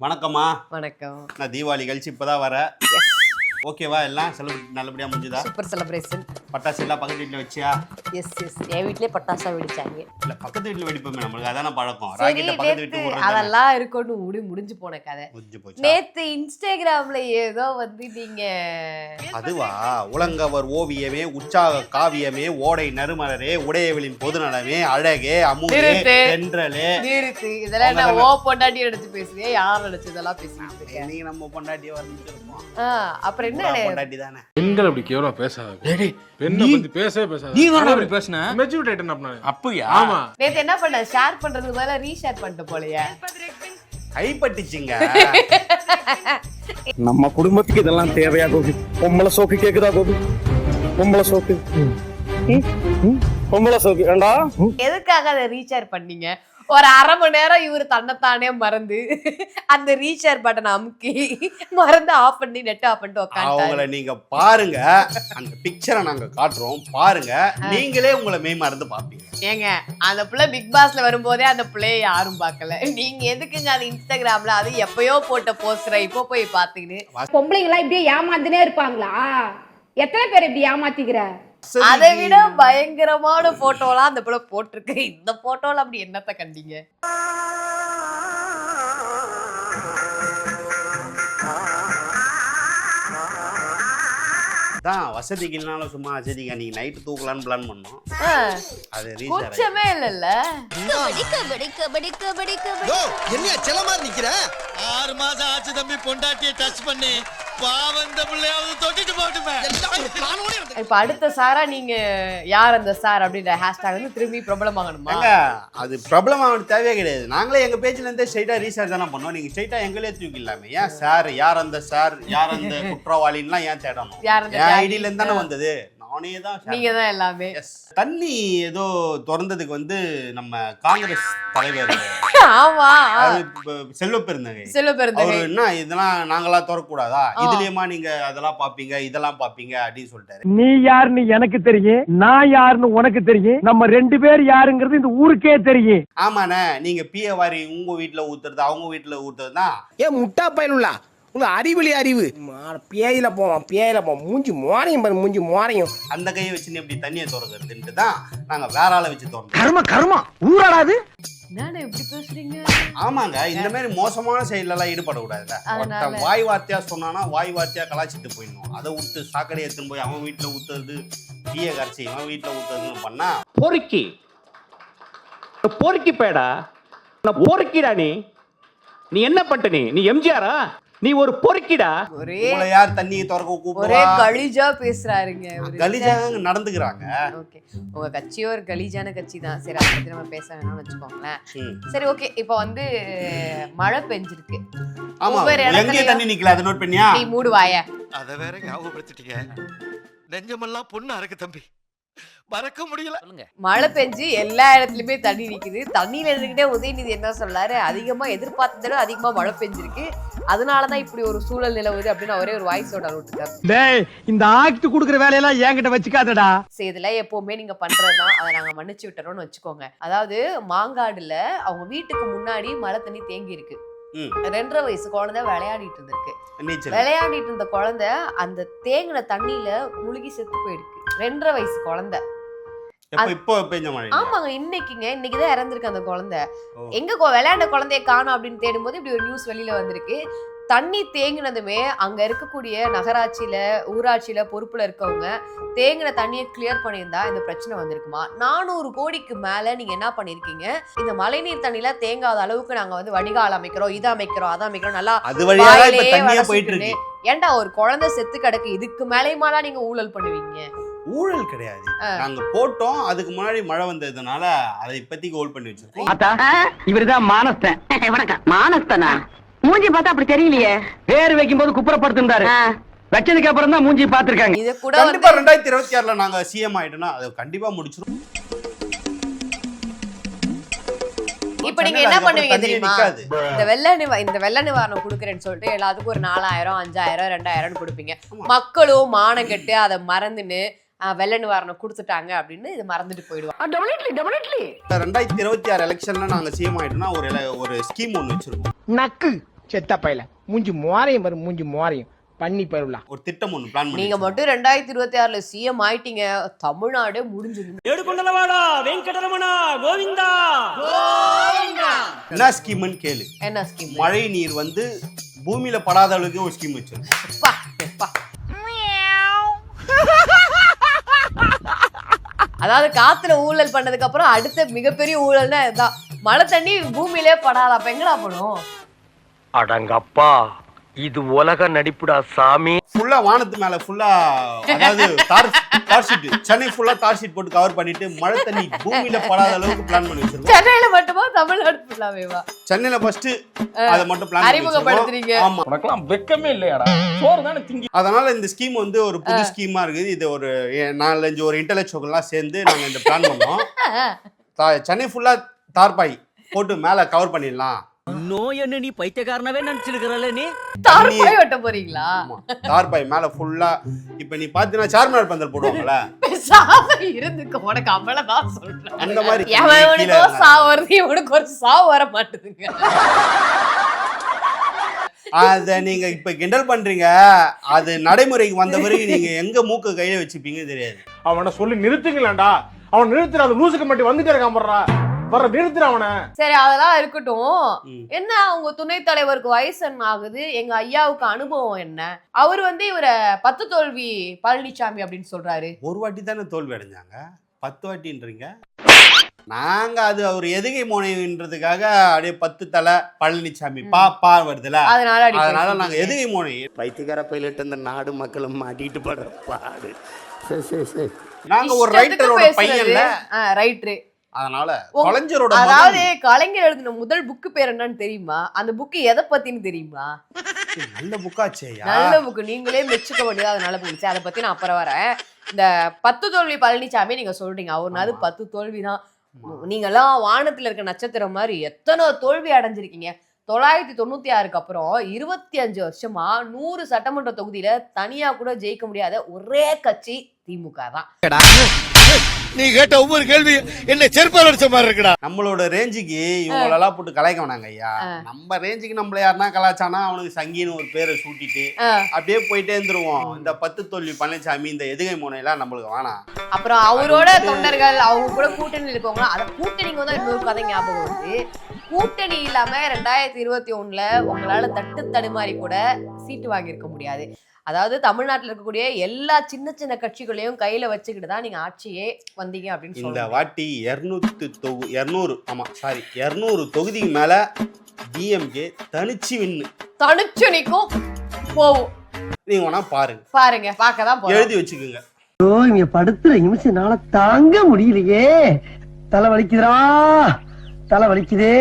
வணக்கம்மா. வணக்கம். நான் தீபாவளி கழிச்சு இப்பதான் வரேன். ஓகேவா? எல்லாம் செலிப்ரேட் நல்லபடியா முடிஞ்சுதா? Super celebration. பட்டாசு எல்லாம் பக்கத்து வீட்டுல வச்சியா? எஸ் என் வீட்லயே பட்டாசா வெடிச்சாங்க. இல்ல பக்கத்து வீட்டுல வெடிப்போமே, நம்மளுக்கு அதான பழக்கம். சரி, ராக்கெட்ட பக்கத்து வீட்டு நேத்து விடுறது அதெல்லாம் இருக்கணும் முடிஞ்சு போன கதை. முடிஞ்சு போச்சு. நேத்து இன்ஸ்டாகிராம்ல ஏதோ நீங்க அதுவா? உலங்கவர் ஓவியமே, உற்சாக காவியமே, ஓடை நறுமலரே, உடையவளின் பொதுநலமே, அழகே, அமுதே, நிறுத்து. தென்றலே. நிறுத்து. இதெல்லாம் நான் ஓ பொண்டாட்டி எடுத்து பேசுறேன். யார் எடுத்து இதெல்லாம் பேசிட்டு இருக்கேன்? நீங்க நம்ம பொண்டாட்டியை வந்துட்டு இருப்போம். அப்புறம் என்ன பொண்டாட்டி தானே. பெண்கள் அப்படி கேவலம் பேசாத. பெண்ணை பத்தி பேசவே பேசாத. நீ தான அப்படி பேசுன? மெச்சூரிட்டி ஆயிட்டேன் அப்பனா. அப்படியா? ஆமா. நேத்து என்ன பண்ண? ஷேர் பண்றதுக்கு பதிலா ரீஷேர் பண்ணிட்டு போலையா? கைப்பட்டுச்சுங்க. நம்ம குடும்பத்துக்கு இதெல்லாம் தேவையா கோபி? பொம்பளை சோக்கு கேக்குதா கோபி? பொம்பளை சோக்கு பொம்பளை சோக்கு ஏண்டா? எதுக்காக அதை ரீஷேர் பண்ணீங்க? ஒரு அரை மணி நேரம் இவரு தன்னைத்தானே மறந்து அந்த ரீஷேர் பட்டன் அமுக்கி மறந்து ஆஃப் பண்ணி நெட் ஆஃப் பண்ணிட்டு அவங்கள உட்காந்து நீங்க பாருங்க, அந்த பிக்சரை நாங்க காட்டுறோம் பாருங்க, நீங்களே உங்களை மெய் மறந்து பாப்பீங்க. ஏங்க அந்த பிள்ளை பிக் பாஸ்ல வரும்போதே அந்த பிள்ளைய யாரும் பார்க்கல. நீங்க எதுக்குங்க அது இன்ஸ்டாகிராம்ல அது எப்பயோ போட்ட போஸ்டரை இப்போ போய் பாத்தீங்கன்னு? பொம்பளைங்களா இப்படியே ஏமாந்துனே இருப்பாங்களா? எத்தனை பேர் இப்படி ஏமாத்திக்கிற? அதை விட பயங்கரமான போட்டோலாம் அந்த பிள்ளை போட்டிருக்கு. இந்த போட்டோல அப்படி என்னத்த கண்டீங்க? தான் வசதிக்கு இல்லனாலும் சும்மா வசதிக்கு நீங்க நைட் தூக்கலான்னு பிளான் பண்ணோம். அது ரீச் கூச்சமே இல்லல்ல. என்ன செல்ல மாதிரி நிக்கிற? 6 மாசம் ஆச்சு தம்பி பொண்டாட்டியை டச் பண்ணி. பாவந்த பிள்ளையாவது தொட்டிட்டு போட்டுமே. இப்ப அடுத்த சாரா நீங்க யார் அந்த சார் அப்படின்ற ஹேஷ்டாக் திரும்பி பிரபலம் ஆகணுமா? அது ப்ராப்ளம் ஆக தேவையே கிடையாது. நாங்களே எங்க பேஜ்ல இருந்தே ஸ்ட்ரைட்டா ரீசார்ஜ் தானே பண்ணோம். நீங்க ஸ்ட்ரைட்டா எங்களே தூக்கி இல்லாம ஏன் சார், யார் அந்த சார், யார் அந்த குற்றவாளின்லாம் ஏன் தேடணும்? யார் அந்த என் ஐடியில இருந்து தானே வந்தது. நானே தான் நீங்க தான் எல்லாமே. தண்ணி ஏதோ திறந்ததுக்கு நம்ம காங்கிரஸ் தலைவர் ஆமா செல்வ பெருந்தகை செல்வபெருந்தகை அவரு என்ன இதெல்லாம் நாங்களா திறக்கூடாதா, இதுலயுமா நீங்க அதெல்லாம் பாப்பீங்க இதெல்லாம் பாப்பீங்க அப்படின்னு சொல்லிட்டாரு. நீ யாருன்னு எனக்கு தெரியும், நான் யாருன்னு உனக்கு தெரியும், நம்ம 2 பேர் யாருங்கிறது இந்த ஊருக்கே தெரியும். ஆமாண்ணே, நீங்க பிய வாரி உங்க வீட்டுல ஊத்துறது அவங்க வீட்டுல ஊத்துறதுதான். ஏன் முட்டா பயனுள்ள உங்க அறிவிலி அறிவு பேயில போவோம் மூஞ்சி மோரையும் பாரு, மூஞ்சி மோரையும். அந்த கையை வச்சு எப்படி தண்ணியை திறக்கிறதுன்ட்டு தான் நாங்க வேற ஆளை வச்சு திறந்தோம். கர்ம ஊராடாது. நானே எப்படி பேசுறீங்க? ஆமாங்க, இந்த மாதிரி மோசமான செயல்ல எல்லாம் ஈடுபடக்கூடாதுல்ல. ஒருத்தன் வாய் வார்த்தையா சொன்னானா வாய் வார்த்தையா கலாச்சிட்டு போயிடணும். அதை விட்டு சாக்கடை எடுத்துன்னு போய் அவன் வீட்டுல ஊத்துறது, பிய கரைச்சி அவன் வீட்டுல ஊத்துறதுன்னு பண்ணா பொறுக்கி பேடா பொறுக்கிடா. நீ என்ன பண்ணிட்ட? நீ எம்ஜிஆரா? நீ ஒரு பொறுக்கிடா. ஒரே உங்களை யார் தண்ணியை திறக்க ஒரே கூப்பிடுவா? கலிஜா பேசுறாருங்க. கலிஜாங்க நடந்துக்கிறாங்க. ஓகே, உங்க கட்சியோ ஒரு கலிஜான கட்சி தான். சரி, அதை பத்தி நம்ம பேச வேணாம்னு வச்சுக்கோங்களேன். சரி, ஓகே. இப்போ மழை பெஞ்சிருக்கு. ஆமா, எங்கேயும் தண்ணி நிக்கல. அதை நோட் பண்ணியா? நீ மூடு வாய. அத வேற ஞாபகப்படுத்திட்டீங்க. நெஞ்சமெல்லாம் பொண்ணு அறக்கு தம்பி, மறக்க முடியல. மழை பெஞ்சு எல்லா இடத்துலயுமே தண்ணி நிக்குது. தண்ணியில இருந்துகிட்டே உதயநிதி என்ன சொல்றாரு? அதிகமா எதிர்பார்த்ததோட அதிகமா மழை பெஞ்சிருக்கு, அதனாலதான் இப்படி ஒரு சூழல் நிலவுது அப்படின்னு ஒரே ஒரு வாய்ஸோட விட்டுருக்காரு. டேய், இந்த ஆக்ட் குடுக்குற வேலையெல்லாம் என்கிட்ட வச்சுக்காதடா. சரி, இதெல்லாம் எப்பவுமே நீங்க பண்றதுதான். அதை நாங்க மன்னிச்சு விட்டுறோம்னு வச்சுக்கோங்க. அதாவது மாங்காடுல அவங்க வீட்டுக்கு முன்னாடி மழை தண்ணி தேங்கி இருக்கு. 2.5 வயசு குழந்தை விளையாடிட்டு இருந்திருக்கு. விளையாடிட்டு இருந்த குழந்தை அந்த தேங்கின தண்ணியில முழுகி செத்து போயிருக்கு. 2.5 வயசு குழந்தை. ஆமாங்க, இன்னைக்குதான் இறந்திருக்கு அந்த குழந்தை. எங்க விளையாண்ட குழந்தைய காணோம் அப்படின்னு தேடும்போது இப்படி ஒரு நியூஸ் வெளியில வந்திருக்கு. தண்ணி தேங்கினதுமே அங்க இருக்கக்கூடிய நகராட்சியில ஊராட்சியில பொறுப்புல இருக்கவங்க தேங்கின தண்ணியை கிளியர் பண்ணியிருந்தா இந்த பிரச்சனை வந்திருக்குமா? 400 கோடிக்கு மேல நீங்க என்ன பண்ணிருக்கீங்க? இந்த மழைநீர் தண்ணியில தேங்காத அளவுக்கு நாங்க வடிகால் அமைக்கிறோம், இதை அமைக்கிறோம், அதை அமைக்கிறோம், நல்லா ஏன்டா ஒரு குழந்தை செத்து கிடக்கு, இதுக்கு மேலேயுமாடா நீங்க ஊழல் பண்ணுவீங்க? ஊழல் கிடையாது, நாங்க போட்டோம். அதுக்கு முன்னாடி மழை வந்ததுனால அதை இப்போதைக்கு ஹோல்ட் பண்ணி வச்சிருக்கோம். இவருதான் மானஸ்தன். வணக்கம். மானஸ்தனா? மூஞ்சி பார்த்தா அப்படி தெரியலையே. பேர் வைக்கும் போது குப்புறப்படுத்திருந்தாரு, வச்சதுக்கு அப்புறம் தான் மூஞ்சி பாத்துருக்காங்க. இது கூட கண்டிப்பா 2026ல நாங்க சிஎம் ஆயிட்டோம்னா அது கண்டிப்பா முடிச்சிரும். இப்ப நீங்க என்ன பண்ணுவீங்க தெரியுமா? இந்த வெள்ள நிவாரணம் கொடுக்குறேன்னு சொல்லிட்டு எல்லாத்துக்கும் ஒரு 4000, 5000, 2000 கொடுப்பீங்க. மக்களும் மானம் கெட்டு அதை மறந்துன்னு வெள்ள நிவாரணம் கொடுத்துட்டாங்க அப்படின்னு இது மறந்துட்டு போயிடுவாங்க. 2026 எலெக்ஷன்ல நாங்க சிஎம் ஆயிட்டோம்னா ஒரு ஸ்கீம் ஒண்ணு வச்சிருக்கோம். நக்கு செத்த பையல மூஞ்சி மோரையும் பாரு, மூஞ்சி மோரையும் பண்ணி போயிடலாம். ஒரு திட்டம் ஒண்ணு பிளான் பண்ணி நீங்க மட்டும் 2026ல சிஎம் ஆயிட்டீங்க, தமிழ்நாடு முடிஞ்சது. என்ன ஸ்கீம்னு கேளு. என்ன ஸ்கீம்? மழை நீர் வந்து பூமியில படாத அளவுக்கு ஒரு ஸ்கீம் வச்சிருக்கோம். அதாவது காத்துல ஊழல் பண்ணதுக்கு அப்புறம் அடுத்த மிகப்பெரிய ஊழல்னா இதுதான். மழை தண்ணி பூமியிலே படாத, அப்ப எங்கடா போடும்? அடங்கப்பா, இது உலக நடிப்புடா சாமி. ஃபுல்லா வானத்து மேல ஃபுல்லா, அதாவது தார் ஷீட், சென்னை ஃபுல்லா தார் ஷீட் போட்டு கவர் பண்ணிட்டு மழை தண்ணி பூமியில படாத அளவுக்கு பிளான் பண்ணி வச்சிருக்கோம். சென்னையில மட்டுமா தமிழ்நாடு ஃபுல்லாவேவா? சென்னையில ஃபர்ஸ்ட் அத மட்டும் பிளான் அறிமுகப்படுத்துறீங்க. ஆமா, உனக்கெல்லாம் வெக்கமே இல்லையாடா? சோறு தானே திங்கி. அதனால இந்த ஸ்கீம் வந்து ஒரு புது ஸ்கீமா இருக்குது. இது ஒரு 4-5 ஒரு இன்டெலெக்சுவல்லாம் சேர்ந்து நாங்க இந்த பிளான் பண்ணோம். சென்னை ஃபுல்லா தார்பாய் போட்டு மேல கவர் பண்ணிடலாம். இன்னும் என்ன நீ பைத்தியக்காரனவே நினைச்சிருக்கிறல்ல நீ? தார்பாய் வெட்ட போறீங்களா? தார்பாய் மேல ஃபுல்லா, இப்ப நீ பாத்தீங்கன்னா சார்மினார் பந்தல் போடுவாங்கல்ல, சாவு இருந்துக்கு உனக்கு அவ்வளவுதான் சொல்றேன். அந்த மாதிரி எவனுக்கோ சாவு வருது, இவனுக்கு ஒரு சாவு வர மாட்டுதுங்க. அத நீங்க இப்ப கிண்டல் பண்றீங்க. அது நடைமுறைக்கு வந்த பிறகு நீங்க எங்க மூக்கு கையில வச்சுப்பீங்க தெரியாது. அவனை சொல்லி நிறுத்துங்களேன்டா. அவன் நிறுத்துற, அது லூசுக்கு மட்டும் வந்துட்டே இருக்கான் போடுறா. வர நிறுத்துற அவனை. சரி, அதெல்லாம் இருக்கட்டும். என்ன உங்க துணைத் தலைவருக்கு வயசு என்ன ஆகுது? எங்க ஐயாவுக்கு அனுபவம் என்ன? அவர் வந்து இவர 10 தோல்வி பழனிசாமி அப்படின்னு சொல்றாரு. ஒரு வாட்டி தானே தோல்வி அடைஞ்சாங்க, 10 வாட்டின்றீங்க. நாங்க அது அவர் எதுகை மோனைன்றதுக்காக அப்படியே 10 தலை பழனிசாமி பா வருதுல, அதனால நாங்க எதுகை மோனை. பைத்தியக்கார பைலட் அந்த நாடு மக்களும் மாட்டிட்டு படுற பாடு. நாங்க ஒரு ரைட்டரோட பையன்ல, ரைட்டரு. அதனால கலைஞரோட, அதாவது கலைஞர் எழுதின முதல் புக்கு பேர் என்னன்னு தெரியுமா? அந்த புக்கு எதை பத்தின்னு தெரியுமா? நல்ல புக்காச்சேயா, நல்ல புக்கு, நீங்களே மெச்சுக்க வேண்டியது. அதனால புரிச்சு, அதை பத்தி நான் அப்புறம் வரேன். இந்த 10 தோல்வி பழனிசாமி நீங்க சொல்றீங்க, அவர்னால 10 தோல்விதான். நீங்கெல்லாம் வானத்துல இருக்க நட்சத்திரம் மாதிரி எத்தனை தோல்வி அடைஞ்சிருக்கீங்க. 996க்கு அப்புறம் 25 வருஷமா 100 சட்டமன்ற தொகுதியில தனியா கூட ஜெயிக்க முடியாத ஒரே கட்சி திமுக தான். நீ கேட்ட ஒவ்வொரு கேள்வி என்ன செருப்பால் அடிச்ச மாதிரி இருக்குடா. நம்மளோட ரேஞ்சுக்கு இவங்களெல்லாம் போட்டு கலாய்க்க வேணாங்க ஐயா. நம்ம ரேஞ்சுக்கு நம்மள யாருன்னா கலாச்சானா அவனுக்கு சங்கின்னு ஒரு பேரை சூட்டிட்டு அப்படியே போயிட்டே இருந்துருவோம். இந்த 10 தோல்வி பழனிசாமி, இந்த எதுகை மோனையெல்லாம் நம்மளுக்கு வேணாம். அப்புறம் அவரோட தொண்டர்கள், அவங்க கூட கூட்டணி இருக்கவங்க, அத கூட்டணிக்கு வந்து இன்னொரு கதை ஞாபகம் வருது. கூட்டணி இல்லாம 2021ல உங்களால தடுமாறி கூட சீட்டு வாங்கியிருக்க முடியாது. அதாவது தமிழ்நாட்டில் இருக்கக்கூடிய எல்லா சின்ன சின்ன கட்சிகளையும் கையில வச்சுக்கிட்டு தான் நீங்க ஆட்சியே வந்தீங்க அப்படின்னு இந்த சொல்லுங்க. வாட்டி 200 தொகுதிக்கு மேல டிஎம்கே தனிச்சு நிக்கும் போவோம். நீங்க வேணா பாருங்க, பார்க்கதான் போறோம். எழுதி வச்சுக்கோங்க. இங்க படுத்துற நிமிஷம்னால தாங்க முடியலையே. தலை வலிக்குதுடா, தலை வலிக்குதே.